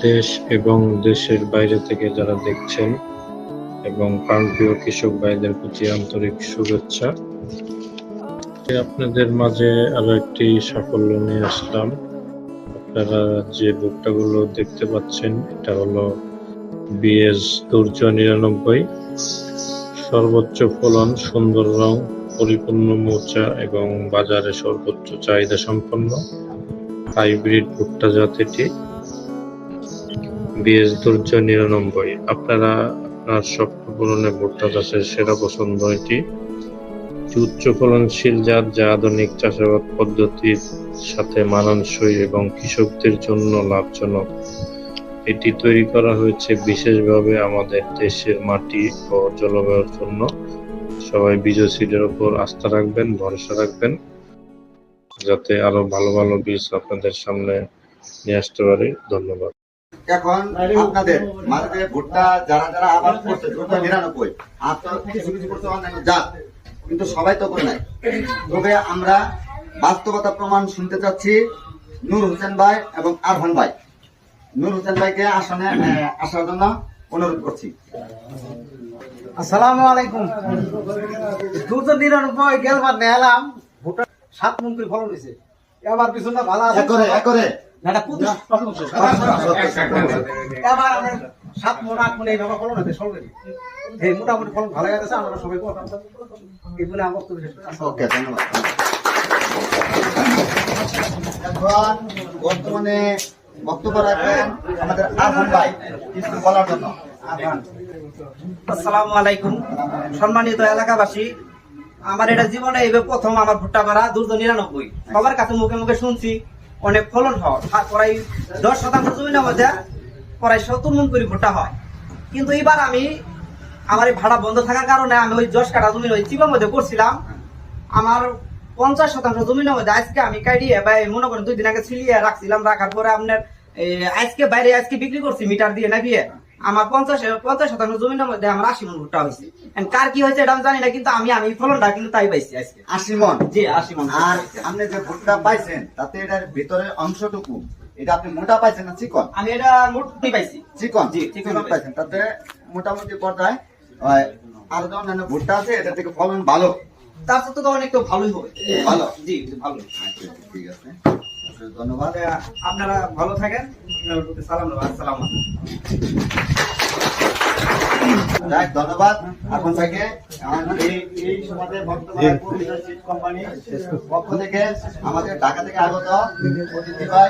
দেশ এবং দেশের বাইরে থেকে যারা দেখছেন এবং প্রাণপ্রিয় কৃষক ভাইদের প্রতি আন্তরিক শুভেচ্ছা। আপনাদের মাঝে আরো একটি সাফল্য নিয়ে আসলাম। আপনারা যে ভুট্টাগুলো দেখতে পাচ্ছেন এটা হলো বিএস দুর্য 99। সর্বোচ্চ ফলন, সুন্দর রং, পরিপূর্ণ মোচা এবং বাজারে সর্বোচ্চ চাহিদা সম্পন্ন হাইব্রিড ভুট্টা জাত এটি বিএস দুর্য 99। আপনারা আপনার স্বপ্ন পূরণে ভুট্টা চাষের সেরা পছন্দ এটি উচ্চ ফলনশীল জাত, যা আধুনিক চাষাবাদ পদ্ধতির সাথে মানানসই এবং কৃষকদের জন্য লাভজনক। এটি তৈরি করা হয়েছে বিশেষভাবে আমাদের দেশের মাটি ও জলবায়ুর জন্য। সবাই বিজয় সিডের উপর আস্থা রাখবেন, ভরসা রাখবেন, যাতে আরো ভালো ভালো বীজ আপনাদের সামনে নিয়ে আসতে পারি। ধন্যবাদ। এখন আপনাদের মাঝে ভুট্টা যারা যারা আবাদ করছে 99 আর তো কিছু কিছু করতে অন্যান্য জাত, কিন্তু সবাই তো করে নাই। তবে আমরা বাস্তবতা প্রমাণ শুনতে চাচ্ছি নূর হোসেন ভাই এবং আরফান ভাই। নূর হোসেন ভাইকে আসনে আসার জন্য অনুরোধ করছি। আসসালামু আলাইকুম। 299 গেলবার নেলাম ভুট্টা 7 মণ করে ফলন হয়েছে। এবার পিছনটা ভালো আছে একরে না পুরো এবার আমরা 7 মণ 8 মণ এইভাবে ফলন হয়েছে সলবেরি। এই মোটামুটি ফলন ভালো গেছে। আমরা সবাই এই বলে আমার বক্তব্য শেষ করছি। ওকে, ধন্যবাদ। এখন বর্তমানে বক্তব্য রাখবেন আমাদের আরফান ভাই কিছু বলার জন্য। আরফান। আসসালামু আলাইকুম। সম্মানিত এলাকাবাসী, আমার এটা জীবনে এই প্রথম আমার ভুট্টা করা 299। সবার কাছে মুখে মুখে শুনছি অনেক ফলন হয়, প্রায় 10% জমির মধ্যে প্রায় 70 মণ করে ভুট্টা হয়। কিন্তু এবার আমি আমার এই ভাড়া বন্ধ থাকার কারণে আমি ওই 10 কাঠা জমির ওই চিপার মধ্যে করছিলাম। আমার 50% জমির মধ্যে আজকে আমি কাটিয়ে মনে করেন 2 দিন আগে ছিলিয়ে রাখছিলাম। রাখার পরে আপনার আজকে বাইরে বিক্রি করছি মিটার দিয়ে নামিয়ে। আমার 50% জমির মধ্যে আমার 80 মণ ভুট্টা হয়েছে। কার কি হয়েছে এটা আমি জানি না, কিন্তু আমি ফলনটা কিন্তু তাই পাইছি আজকে 80 মণ। জি 80 মণ। আর আপনি যে ভুট্টা পাইছেন তাতে এটার ভিতরের অংশটুকু এটা আপনি মোটা পাইছেন না চিকন? আমি এটা মোটামুটি পাইছি। চিকন? জি চিকন পাইছেন। তাতে মোটামুটি পর্যায়ে আর অন্যান্য ভুট্টা আছে এটা থেকে ফলন ভালো। তার সাথে তো অনেক তো ভালোই হবে। ভালো? জি ভালো। ঠিক আছে, ধন্যবাদ। আপনারা ভালো থাকেন। সালাম। আসসালামু আলাইকুম। যাক, ধন্যবাদ এখন থেকে এই সমাজে বর্তমানে কোম্পানি পক্ষ থেকে আমাদের ঢাকা থেকে আগত অতিথি ভাই